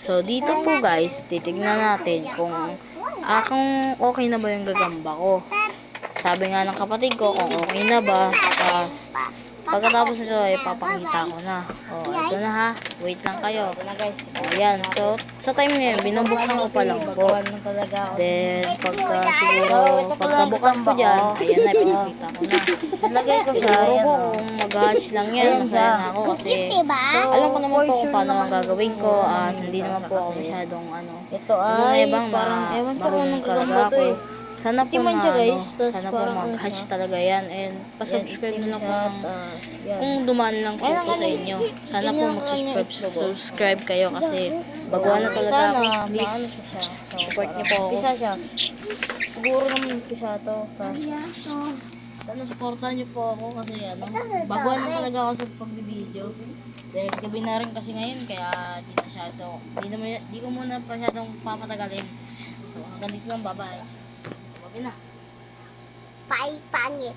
So, dito po guys, titignan natin kung okay na ba yung gagamba ko. Sabi nga ng kapatid ko kung okay na ba. Tapos, pagkatapos nito ay papakita ko na. O, ito na ha. Wait lang kayo. Ayan. So, sa time na yun, binubuksan ko pa lang po. Then, pagkabukas ko dyan, ayan na, pinakita ko na. Nilagay ko siya. Siguro Ayan po, o. kung mag-hatch lang yan, masaya na ako kasi alam ko naman po kung paano ang gagawin ko at hindi naman po ako masyadong Ito ay parang, ewan ko kung anong gagamba to eh. Sana po Timan siya guys, tas sana po parang mag-hatch talaga yan and pasubscribe na lang po kung yan. dumaan lang po ito sa inyo. Sana po mag-subscribe kayo kasi baguhan na talaga ako. Please, support niyo po ako. Pisa siya. Siguro naman pisa to. Tas, Sana supportan niyo po ako kasi baguhan na talaga ako sa pagbibideo. Dahil gabi na rin kasi ngayon kaya di ko muna masyadong papatagalin. So hanggang dito lang, bye-bye. Bye na. Bye, pangit.